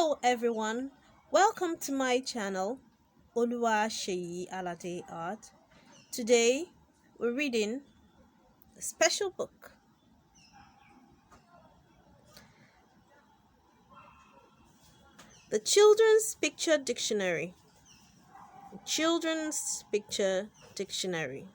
Hello everyone, welcome to my channel Oluwaseyi Art. Today we're reading a special book. The Children's Picture Dictionary. Children's Picture Dictionary.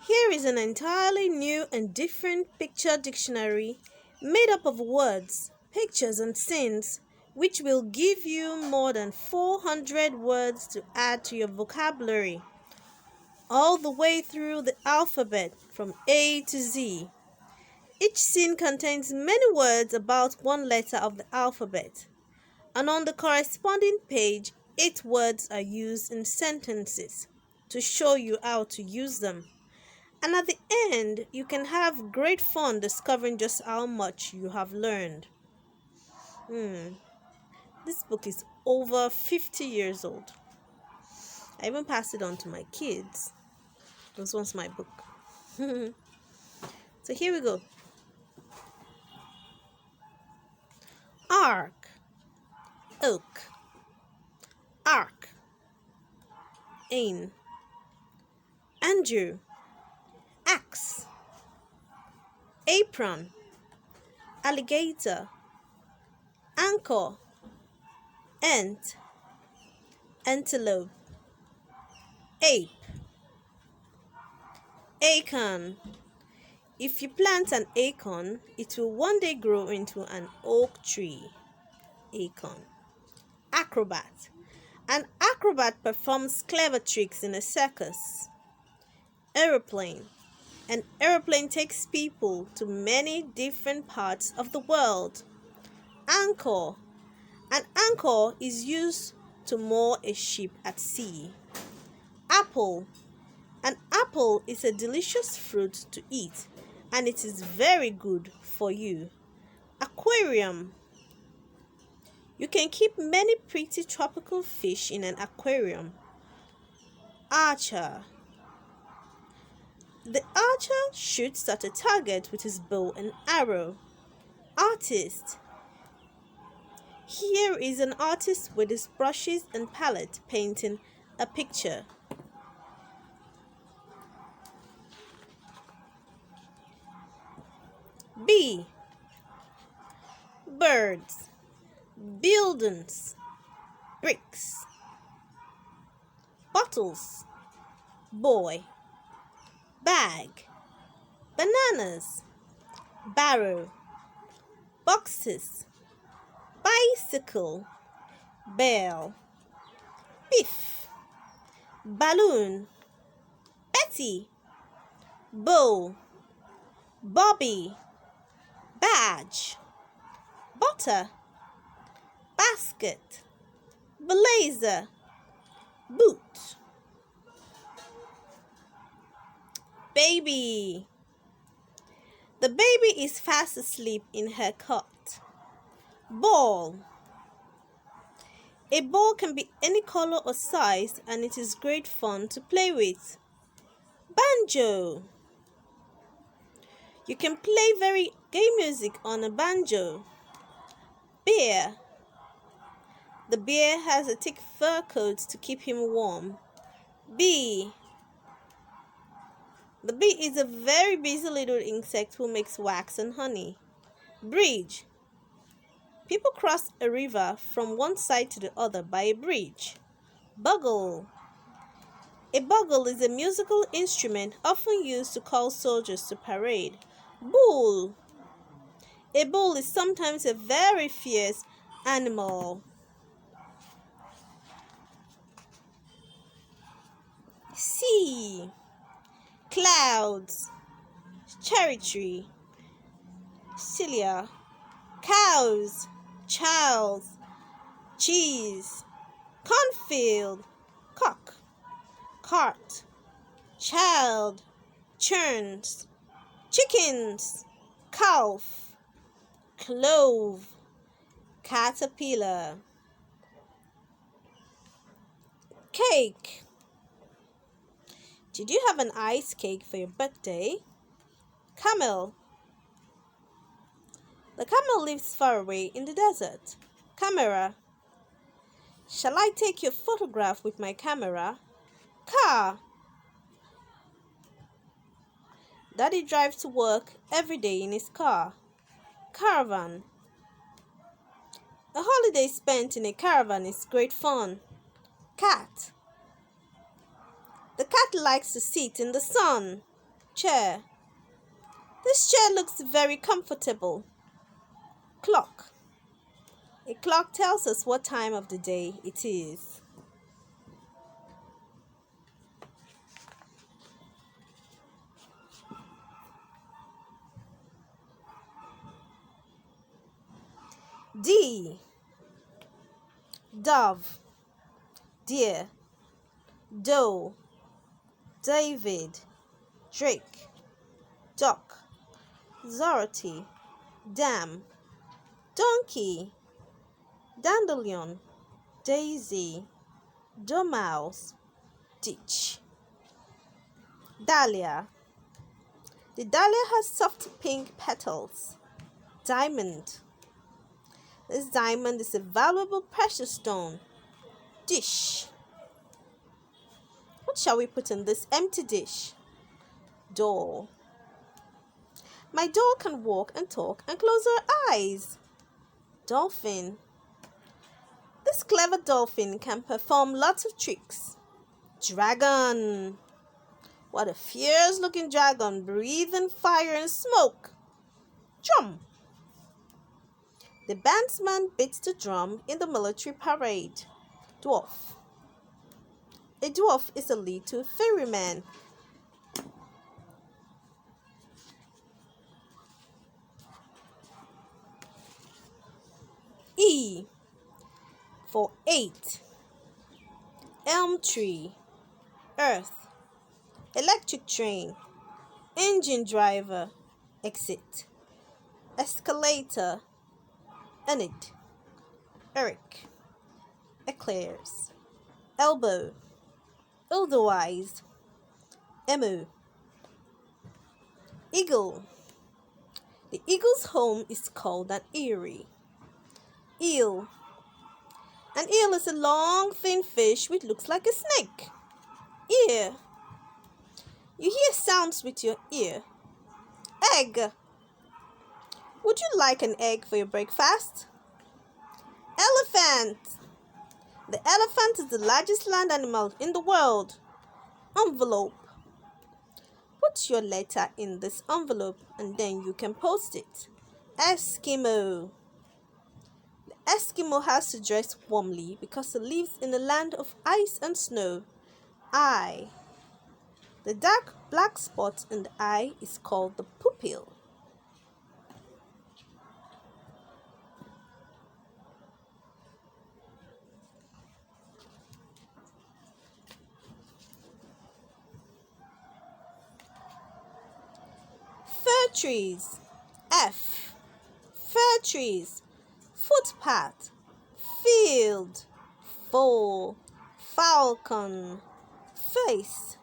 Here is an entirely new and different picture dictionary made up of words, pictures, and scenes, which will give you more than 400 words to add to your vocabulary, all the way through the alphabet from A to Z. Each scene contains many words about one letter of the alphabet, and on the corresponding page, 8 words are used in sentences to show you how to use them. And at the end, you can have great fun discovering just how much you have learned. This book is over 50 years old. I even passed it on to my kids. It was once my book. So here we go. Ark, oak, ark, ain, Andrew, axe, apron, alligator, anchor, ant, antelope, ape, acorn. If you plant an acorn, it will one day grow into an oak tree. Acorn. Acrobat. An acrobat performs clever tricks in a circus. Aeroplane. An aeroplane takes people to many different parts of the world. Anchor. An anchor is used to moor a ship at sea. Apple. An apple is a delicious fruit to eat, and it is very good for you. Aquarium. You can keep many pretty tropical fish in an aquarium. Archer. The archer shoots at a target with his bow and arrow. Artist. Here is an artist with his brushes and palette painting a picture. B. Birds, buildings, bricks, bottles, boy, bag, bananas, barrow, boxes, bicycle, bell, beef, balloon, Betty, bow, Bobby, badge, butter, basket, blazer, boot. Baby. The baby is fast asleep in her cot. Ball. A ball can be any color or size, and it is great fun to play with. Banjo. You can play very gay music on a banjo. Bear. The bear has a thick fur coat to keep him warm. Bee. The bee is a very busy little insect who makes wax and honey. Bridge. People cross a river from one side to the other by a bridge. Bugle. A bugle is a musical instrument often used to call soldiers to parade. Bull. A bull is sometimes a very fierce animal. C. Clouds, cherry tree, cilia, cows, child, cheese, cornfield, cock, cart, child, churns, chickens, calf, clove, caterpillar. Cake. Did you have an ice cake for your birthday? Camel. The camel lives far away in the desert. Camera. Shall I take your photograph with my camera? Car. Daddy drives to work every day in his car. Caravan. A holiday spent in a caravan is great fun. Cat. The cat likes to sit in the sun. Chair. This chair looks very comfortable. Clock. A clock tells us what time of the day it is. D. Dove. Deer. Doe. David. Drake. Duck. Dorothy. Dam. Donkey. Dandelion. Daisy. Dormouse. Ditch. Dahlia. The dahlia has soft pink petals. Diamond. This diamond is a valuable precious stone. Dish. What shall we put in this empty dish? Doll. My doll can walk and talk and close her eyes. Dolphin. This clever dolphin can perform lots of tricks. Dragon. What a fierce looking dragon, breathing fire and smoke. Drum. The bandsman beats the drum in the military parade. Dwarf. A dwarf is a little ferryman. E for 8. Elm tree. Earth. Electric train. Engine driver. Exit. Escalator. Enid. Eric. Eclairs. Elbow. Otherwise. Emu. Eagle. The eagle's home is called an eyrie. Eel. An eel is a long, thin fish which looks like a snake. Ear. You hear sounds with your ear. Egg. Would you like an egg for your breakfast? Elephant. The elephant is the largest land animal in the world. Envelope. Put your letter in this envelope and then you can post it. Eskimo. The Eskimo has to dress warmly because he lives in a land of ice and snow. Eye. The dark black spot in the eye is called the pupil. Fir trees. F. Fir trees. Footpath. Field. Foal. Falcon. Face.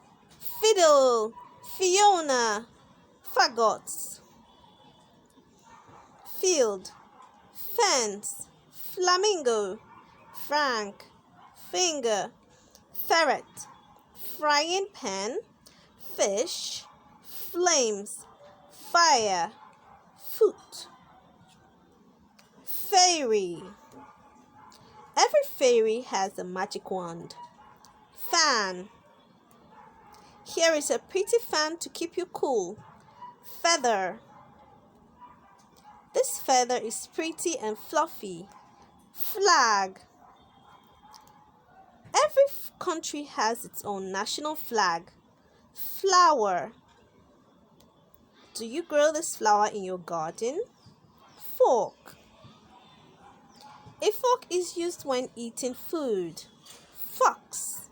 Fiddle. Fiona. Fagots. Field. Fence. Flamingo. Frank. Finger. Ferret. Frying pan. Fish. Flames. Fire. Foot. Fairy. Every fairy has a magic wand. Fan. Here is a pretty fan to keep you cool. Feather. This feather is pretty and fluffy. Flag. Every country has its own national flag. Flower. Do you grow this flower in your garden? Fork. A fork is used when eating food. Fox.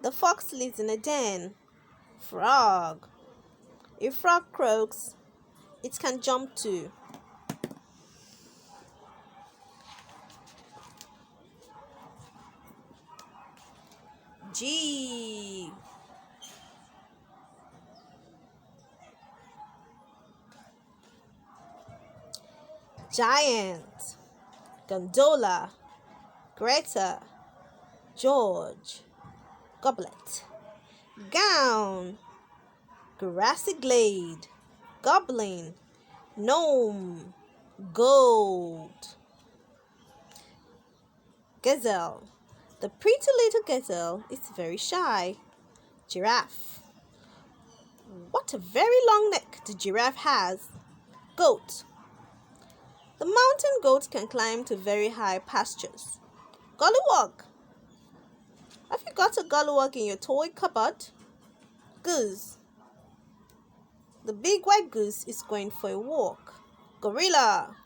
The fox lives in a den. Frog. If frog croaks, it can jump too. G. Giant, gondola, Greta, George, goblet, gown, grassy glade, goblin, gnome, gold, gazelle. The pretty little gazelle is very shy. Giraffe. What a very long neck the giraffe has. Goat. The mountain goat can climb to very high pastures. Gollywog. Have you got a gollywog in your toy cupboard? Goose. The big white goose is going for a walk. Gorilla.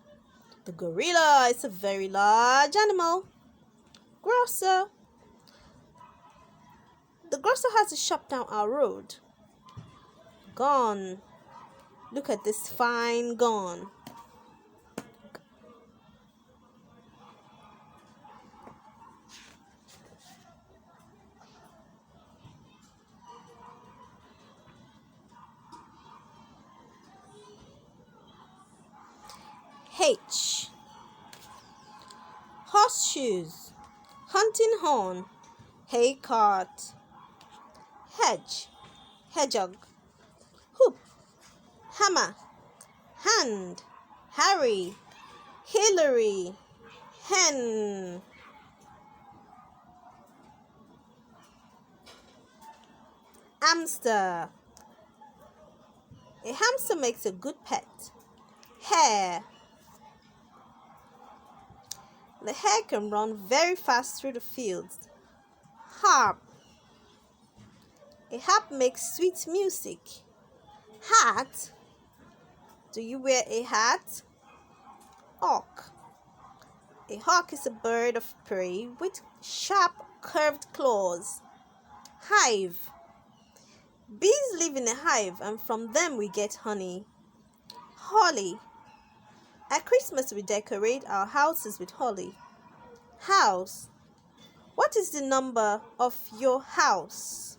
The gorilla is a very large animal. Grocer. The grocer has a shop down our road. Gone. Look at this fine gone. H. Horseshoes, hunting horn, hay cart. Hedge, hedgehog. Hoop, hammer, hand, Harry, Hillary, hen. Hamster. A hamster makes a good pet. Hare. The hare can run very fast through the fields. Harp. A harp makes sweet music. Hat. Do you wear a hat? Hawk. A hawk is a bird of prey with sharp, curved claws. Hive. Bees live in a hive, and from them we get honey. Holly. At Christmas we decorate our houses with holly. House. What is the number of your house?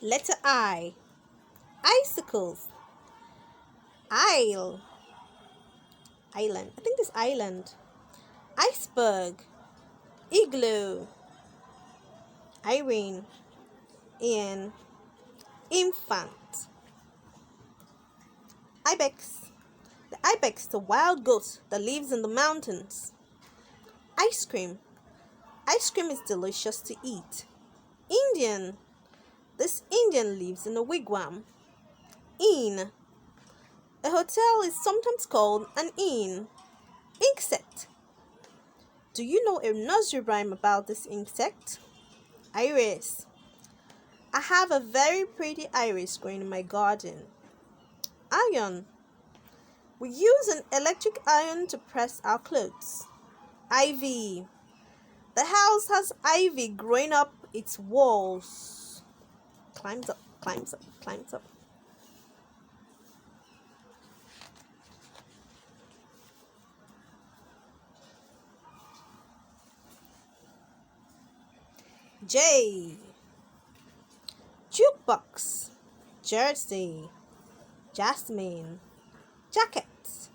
Letter I. Icicles. Isle. Island. I think this island. Iceberg. Igloo. Irene. Ian. Infant. Ibex. The ibex is a wild goat that lives in the mountains. Ice cream. Ice cream is delicious to eat. Indian. This Indian lives in a wigwam. Inn. A hotel is sometimes called an inn. Insect. Do you know a nursery rhyme about this insect? Iris. I have a very pretty iris growing in my garden. Iron. We use an electric iron to press our clothes. Ivy. The house has ivy growing up its walls. Climbs up, climbs up, climbs up. J. Jukebox. Jersey. Jasmine. Jacket.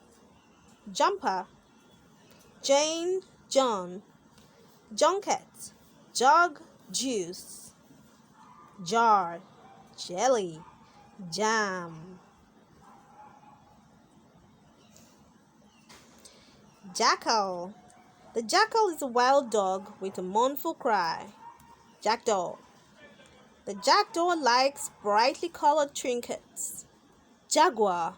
Jumper. Jane. John. Junket. Jug. Juice. Jar. Jelly. Jam. Jackal. The jackal is a wild dog with a mournful cry. Jackdaw. The jackdaw likes brightly colored trinkets. Jaguar.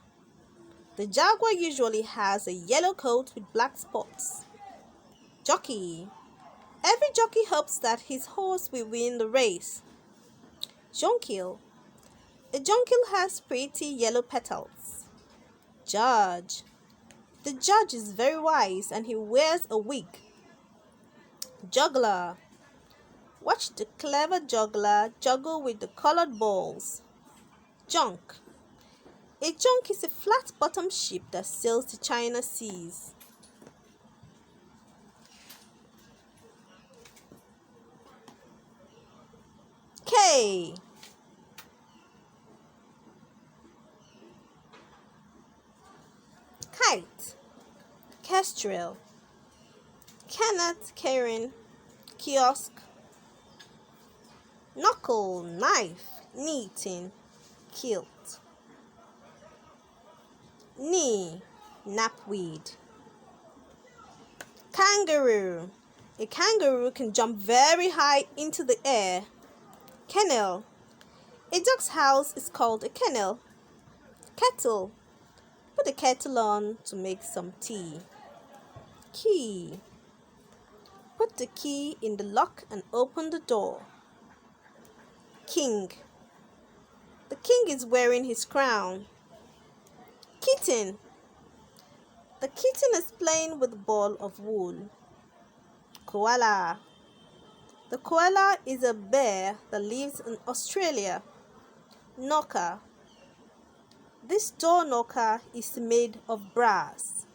The jaguar usually has a yellow coat with black spots. Jockey. Every jockey hopes that his horse will win the race. Jonquil. A jonquil has pretty yellow petals. Judge. The judge is very wise and he wears a wig. Juggler. Watch the clever juggler juggle with the colored balls. Junk. A junk is a flat-bottomed ship that sails the China seas. K. Kite. Kestrel. Kenneth, Karen. Kiosk. Knuckle, knife, knitting, kilt. Knee, knapweed. Kangaroo. A kangaroo can jump very high into the air. Kennel. A dog's house is called a kennel. Kettle. Put the kettle on to make some tea. Key. Put the key in the lock and open the door. King. The king is wearing his crown. Kitten. The kitten is playing with a ball of wool. Koala. The koala is a bear that lives in Australia. Knocker. This door knocker is made of brass.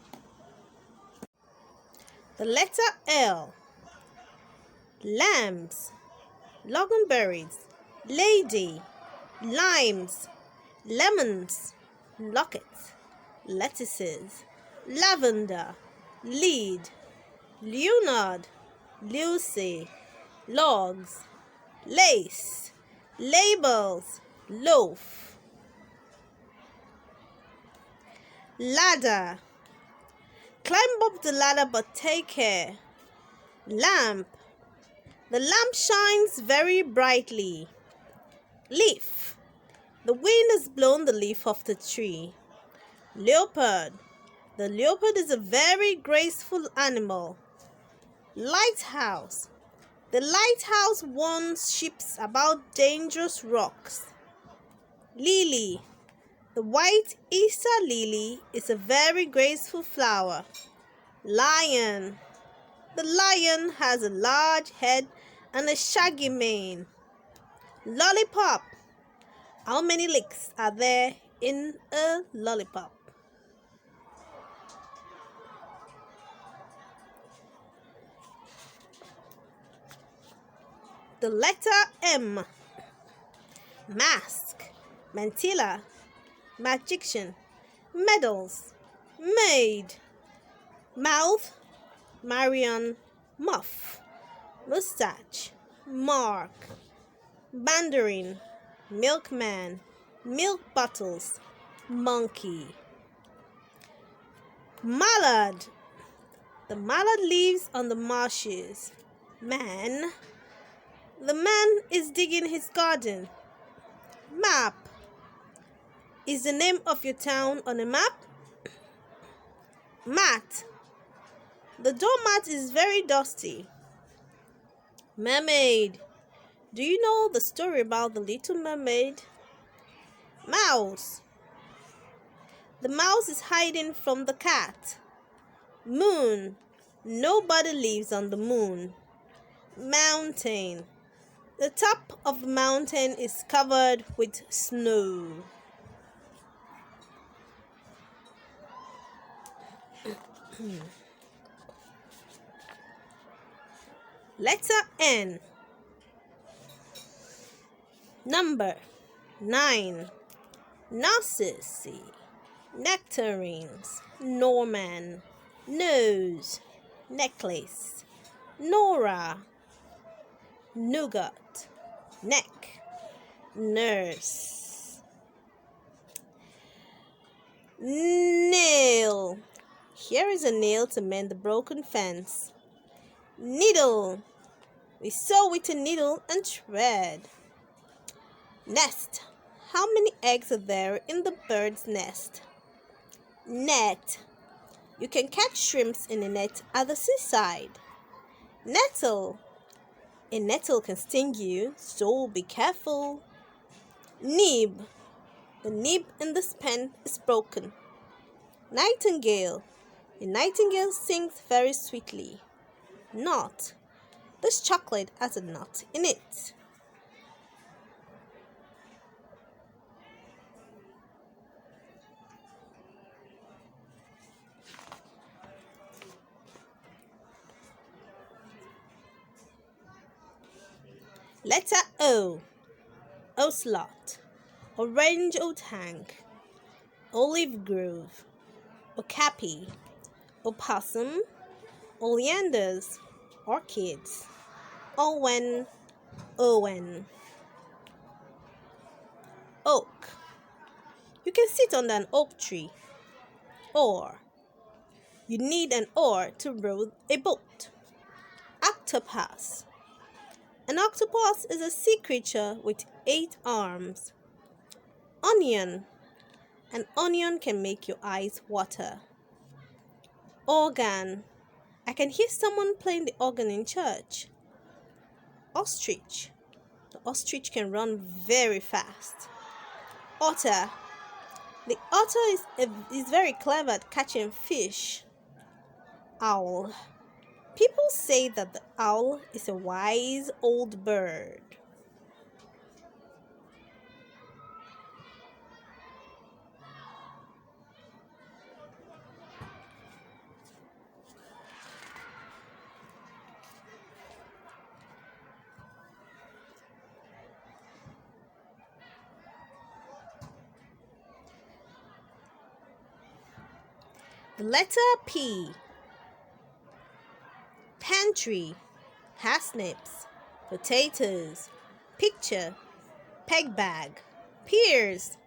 The letter L. Lambs, loganberries, lady, limes, lemons, lockets, lettuces, lavender, lead, Leonard, Lucy, logs, lace, labels, loaf. Ladder. Climb up the ladder but take care. Lamp. The lamp shines very brightly. Leaf. The wind has blown the leaf off the tree. Leopard. The leopard is a very graceful animal. Lighthouse. The lighthouse warns ships about dangerous rocks. Lily. The white Easter lily is a very graceful flower. Lion. The lion has a large head and a shaggy mane. Lollipop. How many licks are there in a lollipop? The letter M. Mask, mantilla, magician, medals, maid, mouth, Marion, muff, mustache, mark, mandarin, milkman, milk bottles, monkey. Mallard. The mallard lives on the marshes. Man. The man is digging his garden. Map. Is the name of your town on a map? Mat. The doormat is very dusty. Mermaid. Do you know the story about the little mermaid? Mouse. The mouse is hiding from the cat. Moon. Nobody lives on the moon. Mountain. The top of the mountain is covered with snow. Letter N. Number 9. Narcissi, nectarines, Norman, nose, necklace, Nora, nougat, neck, nurse. Nail. Here is a nail to mend the broken fence. Needle. We sew with a needle and thread. Nest. How many eggs are there in the bird's nest? Net. You can catch shrimps in a net at the seaside. Nettle. A nettle can sting you, so be careful. Nib. The nib in this pen is broken. Nightingale. A nightingale sings very sweetly. Nut. This chocolate has a nut in it. Letter O. ocelot, orange tank, olive grove, okapi, opossum, oleanders, orchids, owen, owen. Oak. You can sit under an oak tree. Oar. You need an oar to row a boat. Octopus. An octopus is a sea creature with 8 arms. Onion. An onion can make your eyes water. Organ. I can hear someone playing the organ in church. Ostrich. The ostrich can run very fast. Otter. The otter is very clever at catching fish. Owl. People say that the owl is a wise old bird. The letter P. Pantry, parsnips, potatoes, picture, peg bag, pears,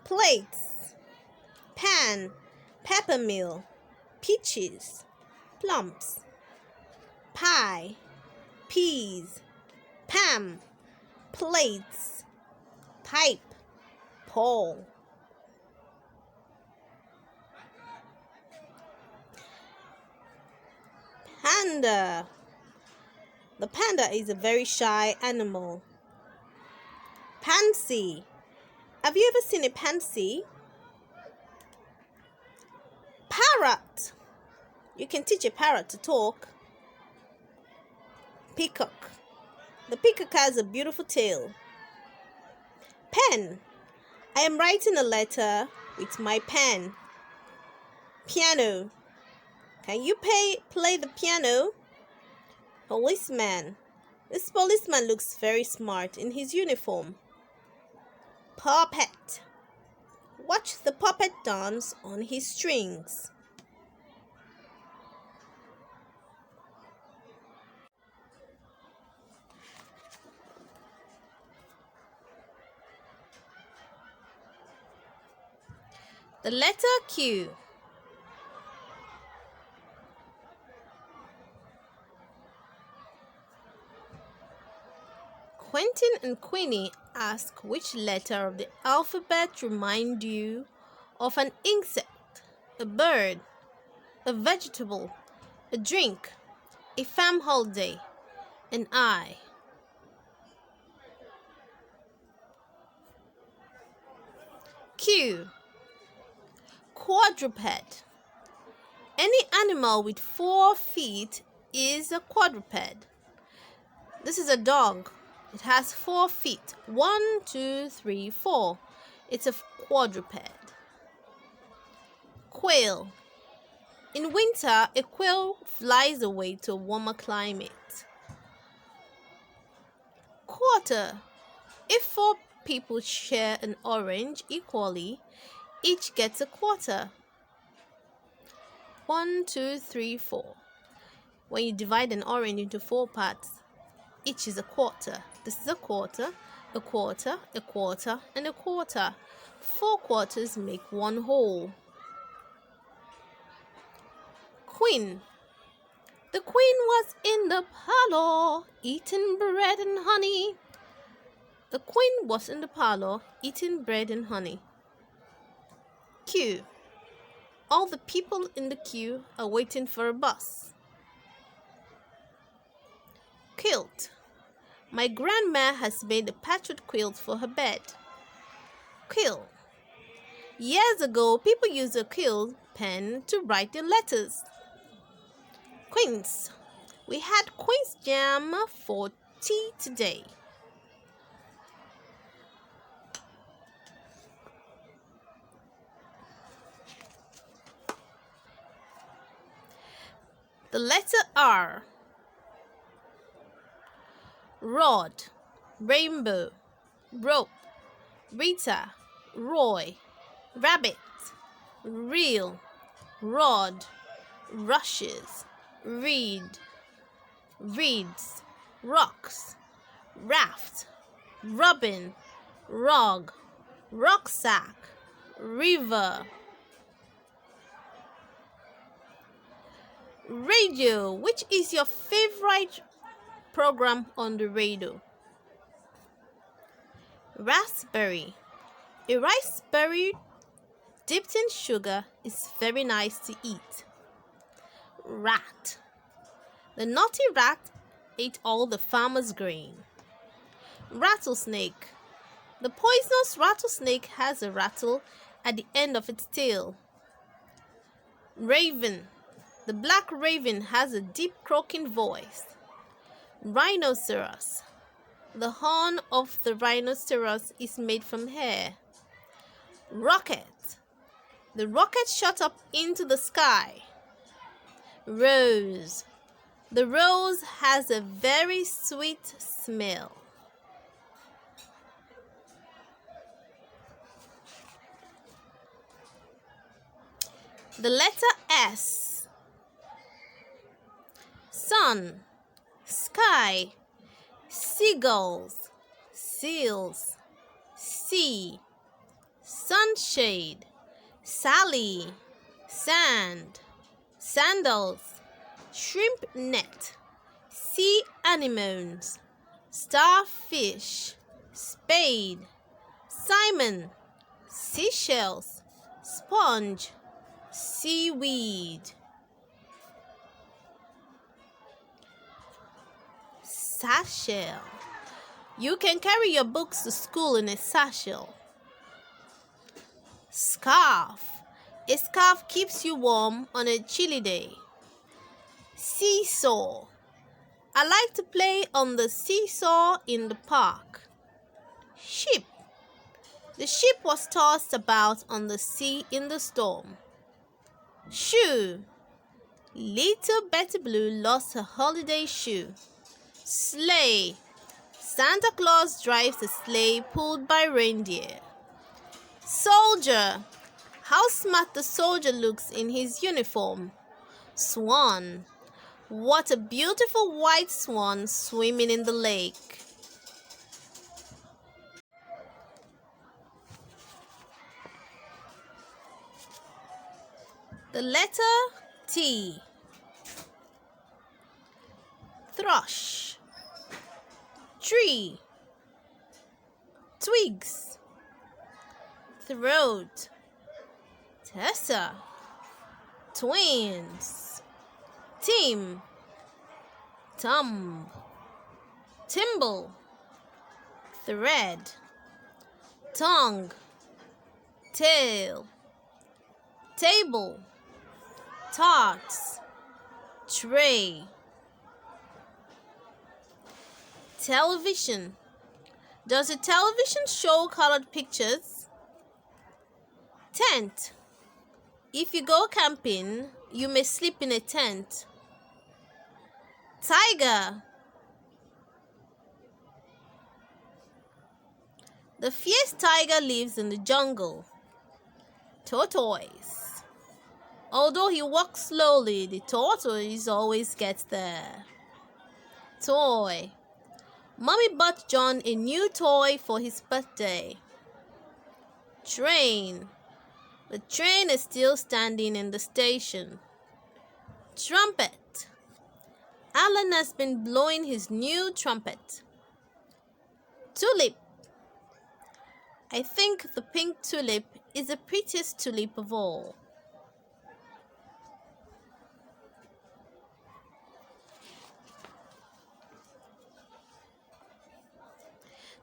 plates, pan, peppermill, peaches, plums, pie, peas, Pam, plates, pipe, pole. Panda. The panda is a very shy animal. Pansy. Have you ever seen a pansy? Parrot. You can teach a parrot to talk. Peacock. The peacock has a beautiful tail. Pen. I am writing a letter with my pen. Piano. Can you play the piano? Policeman. This policeman looks very smart in his uniform. Puppet. Watch the puppet dance on his strings. The letter Q. Quentin and Queenie ask which letter of the alphabet remind you of an insect, a bird, a vegetable, a drink, a farm holiday, an eye. Q. Quadruped. Any animal with 4 feet is a quadruped. This is a dog. It has 4 feet. 1, 2, 3, 4. It's a quadruped. Quail. In winter, a quail flies away to a warmer climate. Quarter. If 4 people share an orange equally, each gets a quarter. 1, 2, 3, 4. When you divide an orange into 4 parts, each is a quarter. This is a quarter, a quarter, a quarter, and a quarter. 4 quarters make 1 whole. Queen. The queen was in the parlor, eating bread and honey. The queen was in the parlor, eating bread and honey. Queue. All the people in the queue are waiting for a bus. Quilt. My grandma has made a patchwork quilt for her bed. Quill. Years ago, people used a quill pen to write their letters. Quince. We had quince jam for tea today. The letter R. Rod, rainbow, rope, Rita, Roy, rabbit, reel, rod, rushes, reed, reeds, rocks, raft, robin, rug, rucksack, river. Radio. Which is your favorite program on the radio? Raspberry. A raspberry dipped in sugar is very nice to eat. Rat. The naughty rat ate all the farmer's grain. Rattlesnake. The poisonous rattlesnake has a rattle at the end of its tail. Raven. The black raven has a deep croaking voice. Rhinoceros. The horn of the rhinoceros is made from hair. Rocket. The rocket shot up into the sky. Rose. The rose has a very sweet smell. The letter S. Sun, sky, seagulls, seals, sea, sunshade, Sally, sand, sandals, shrimp net, sea anemones, starfish, spade, Simon, seashells, sponge, seaweed. Satchel. You can carry your books to school in a satchel. Scarf. A scarf keeps you warm on a chilly day. Seesaw. I like to play on the seesaw in the park. Ship. The ship was tossed about on the sea in the storm. Shoe. Little Betty Blue lost her holiday shoe. Sleigh. Santa Claus drives a sleigh pulled by reindeer. Soldier. How smart the soldier looks in his uniform. Swan. What a beautiful white swan swimming in the lake. The letter T. Thrush. Tree. Twigs. Throat. Tessa. Twins. Team. Thumb. Timble. Thread. Tongue. Tail. Table. Tarts. Tray. Television. Does a television show colored pictures? Tent. If you go camping, you may sleep in a tent. Tiger. The fierce tiger lives in the jungle. Tortoise. Although he walks slowly, the tortoise always gets there. Toy. Mommy bought John a new toy for his birthday. Train. The train is still standing in the station. Trumpet. Alan has been blowing his new trumpet. Tulip. I think the pink tulip is the prettiest tulip of all.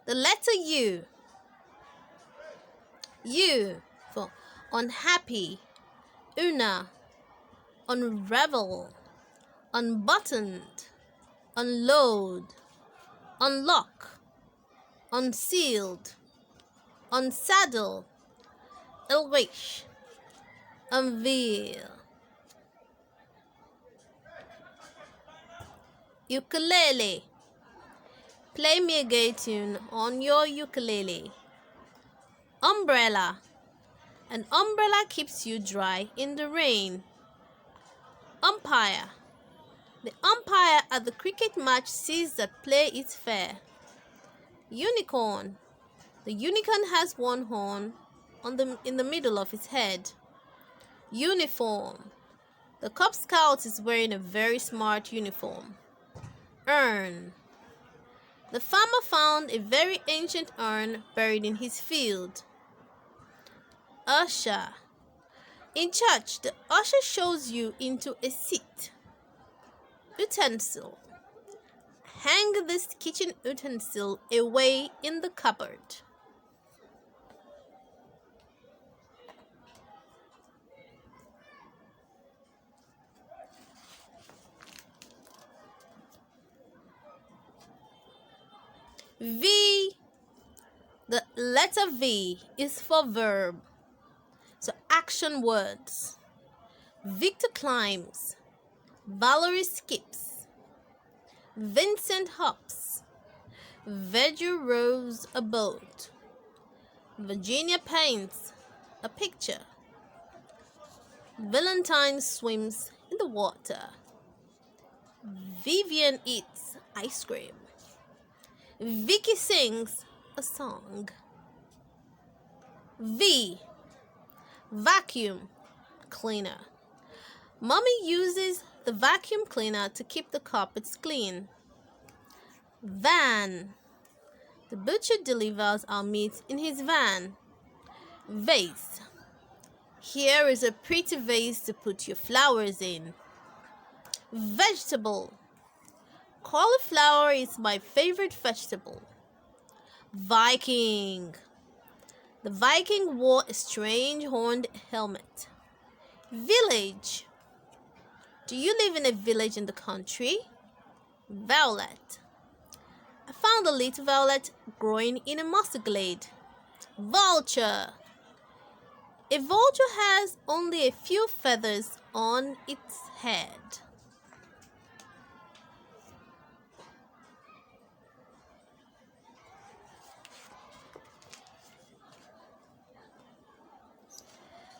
The letter U. U for unhappy. Una. Unravel. Unbuttoned. Unload. Unlock. Unsealed. Unsaddle. Unleash. Unveil. Ukulele. Play me a gay tune on your ukulele. Umbrella. An umbrella keeps you dry in the rain. Umpire. The umpire at the cricket match sees that play is fair. Unicorn. The unicorn has one horn in the middle of its head. Uniform. The Cub Scout is wearing a very smart uniform. Urn. The farmer found a very ancient urn buried in his field. Usher. In church, the usher shows you into a seat. Utensil. Hang this kitchen utensil away in the cupboard. V. The letter V is for verb. So action words. Victor climbs. Valerie skips. Vincent hops. Virgil rows a boat. Virginia paints a picture. Valentine swims in the water. Vivian eats ice cream. Vicky sings a song. V. Vacuum cleaner. Mommy uses the vacuum cleaner to keep the carpets clean. Van. The butcher delivers our meat in his van. Vase. Here is a pretty vase to put your flowers in. Vegetable. Cauliflower is my favorite vegetable. Viking. The Viking wore a strange horned helmet. Village. Do you live in a village in the country? Violet. I found a little violet growing in a mossy glade. Vulture. A vulture has only a few feathers on its head.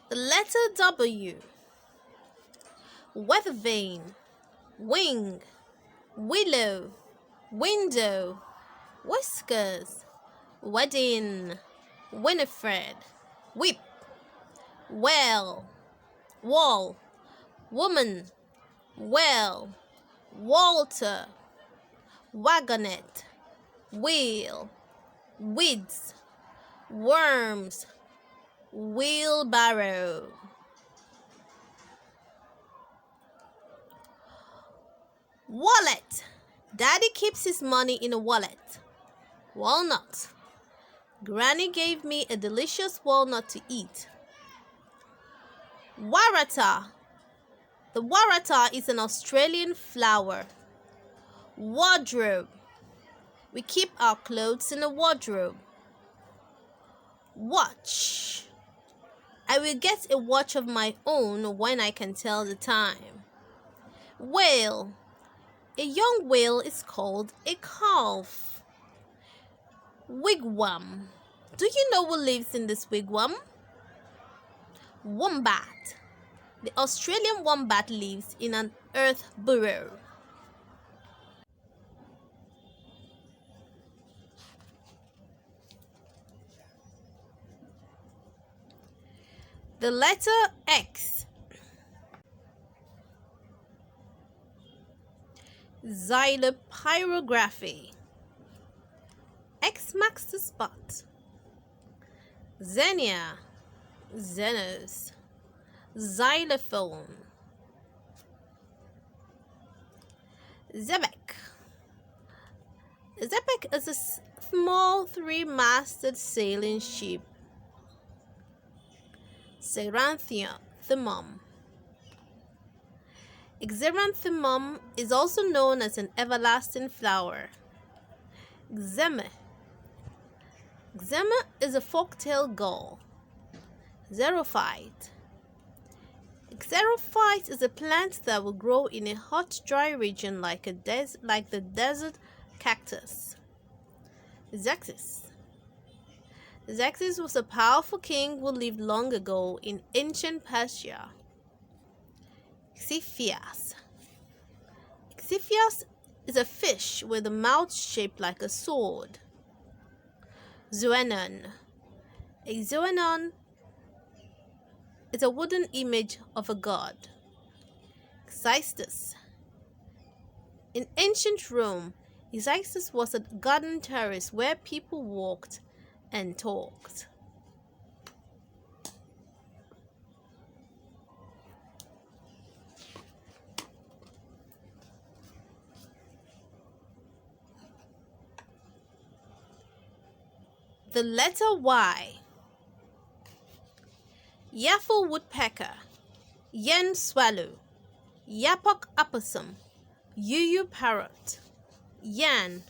The letter W. Weather vane. Wing. Willow. Window. Whiskers. Wedding. Winifred. Whip. Well. Wall. Woman. Well. Walter. Wagonette. Wheel. Weeds. Worms. Wheelbarrow. Wallet. Daddy keeps his money in a wallet. Walnut. Granny gave me a delicious walnut to eat. Waratah. The waratah is an Australian flower. Wardrobe. We keep our clothes in a wardrobe. Watch. I will get a watch of my own when I can tell the time. Whale. A young whale is called a calf. Wigwam. Do you know who lives in this wigwam? Wombat. The Australian wombat lives in an earth burrow. The letter X. Xylopyrography. X marks the spot. Xenia. Xenos. Xylophone. Xebec. Xebec is a small three-masted sailing ship. Xeranthemum. Xeranthemum is also known as an everlasting flower. Xeme. Xeme is a forktail gull. Xerophyte. Xerophyte is a plant that will grow in a hot, dry region like the desert cactus. Xexis. Xerxes was a powerful king who lived long ago in ancient Persia. Xiphias. Xiphias is a fish with a mouth shaped like a sword. Zuenon. A Zuenon is a wooden image of a god. Xystus. In ancient Rome, Xystus was a garden terrace where people walked and talked. The letter Y. Yaffle woodpecker, yen swallow, yapok opossum, yuyu parrot, yan,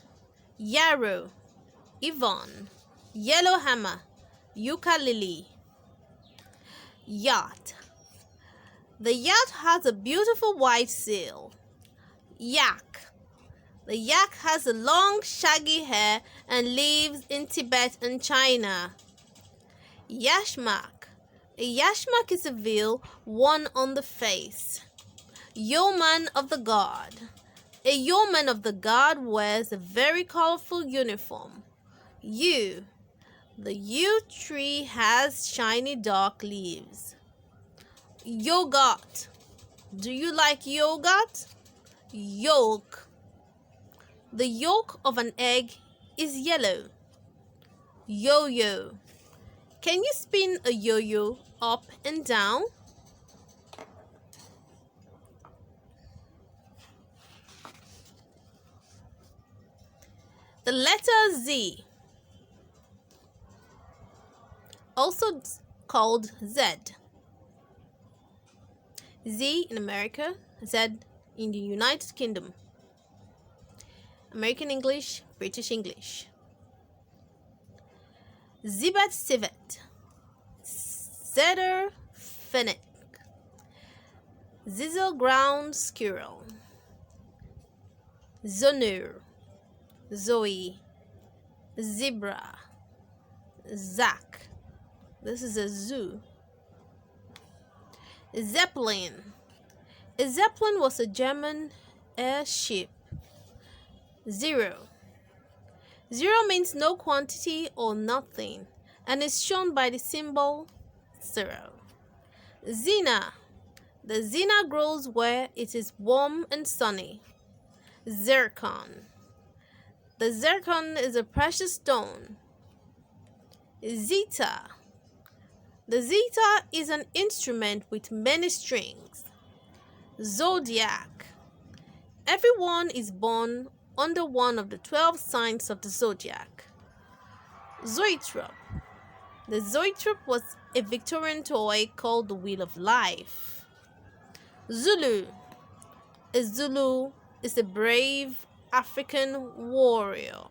yarrow, Yvonne, yellowhammer, yucca lily. Yacht. The yacht has a beautiful white sail. Yak. The yak has a long shaggy hair and lives in Tibet and China. Yashmak. A yashmak is a veil worn on the face. Yeoman of the guard. A yeoman of the guard wears a very colorful uniform. Yew. The yew tree has shiny dark leaves. Yogurt. Do you like yogurt? Yolk. The yolk of an egg is yellow. Yo-yo. Can you spin a yo-yo up and down? The letter Z, also called Z. Z in America, Z in the United Kingdom. American English, British English. Zibat civet, Zeder fennec, Zizzle ground squirrel, Zonur, Zoe, zebra, Zach. This is a zoo. Zeppelin. A Zeppelin was a German airship. Zero. Zero means no quantity or nothing and is shown by the symbol 0. Zina. The zina grows where it is warm and sunny. Zircon. The zircon is a precious stone. Zither. The zither is an instrument with many strings. Zodiac. Everyone is born under one of the 12 signs of the zodiac. Zoetrope. The zoetrope was a Victorian toy called the Wheel of Life. Zulu. A Zulu is a brave African warrior.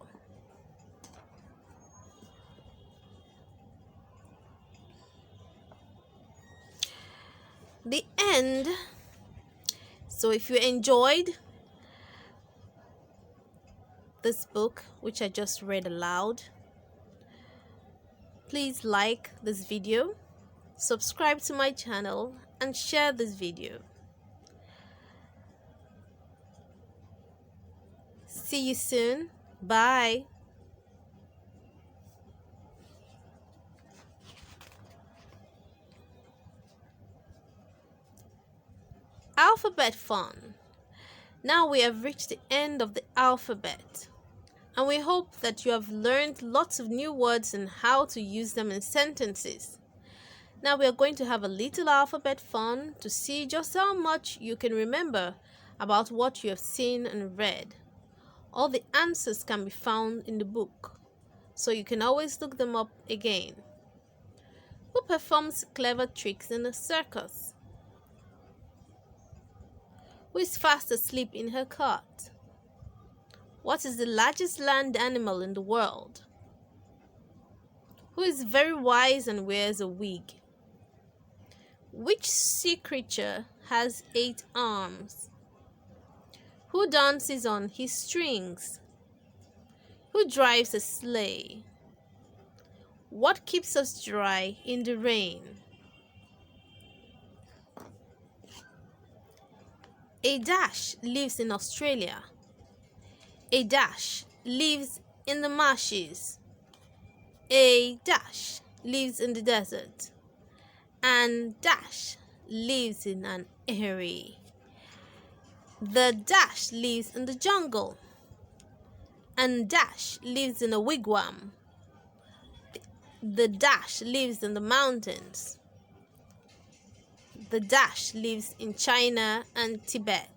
The end. So if you enjoyed this book, which I just read aloud, please like this video, subscribe to my channel, and share this video. See you soon. Bye. Alphabet fun. Now we have reached the end of the alphabet, and we hope that you have learned lots of new words and how to use them in sentences. Now we are going to have a little alphabet fun to see just how much you can remember about what you have seen and read. All the answers can be found in the book, so you can always look them up again. Who performs clever tricks in a circus? Who is fast asleep in her cot? What is the largest land animal in the world? Who is very wise and wears a wig? Which sea creature has 8 arms? Who dances on his strings? Who drives a sleigh? What keeps us dry in the rain? A dash lives in Australia. A dash lives in the marshes. A dash lives in the desert. And dash lives in an eyrie. The dash lives in the jungle. And dash lives in a wigwam. The dash lives in the mountains. The dash lives in China and Tibet.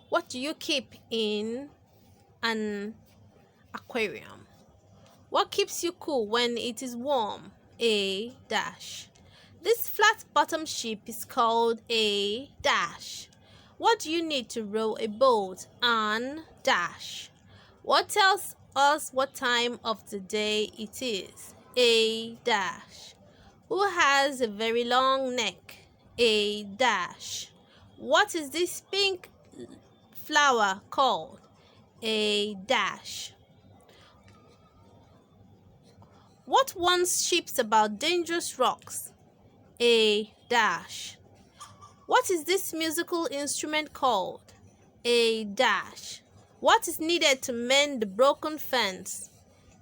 What do you keep in an aquarium? What keeps you cool when it is warm? A dash. This flat-bottom ship is called a dash. What do you need to row a boat? An dash. What tells us what time of the day it is? A dash. Who has a very long neck? A dash. What is this pink flower called? A dash. What warns ships about dangerous rocks? A dash. What is this musical instrument called? A dash. What is needed to mend the broken fence?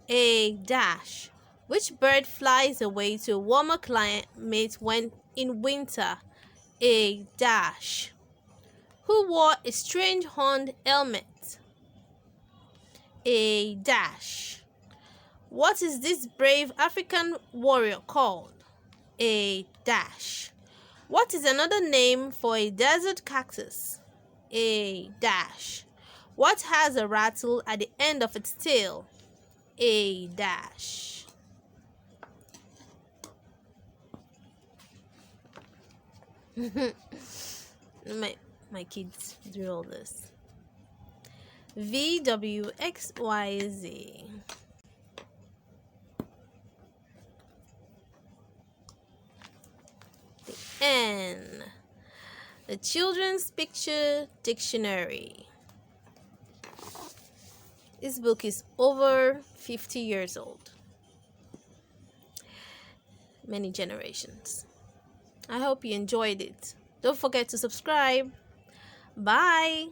A dash. Which bird flies away to a warmer climate when in winter? A dash. Who wore a strange horned helmet? A dash. What is this brave African warrior called? A dash. What is another name for a desert cactus? A dash. What has a rattle at the end of its tail? A dash. my kids do all this. VWXYZ. N. The Children's Picture Dictionary. This book is over 50 years old. Many generations. I hope you enjoyed it. Don't forget to subscribe. Bye.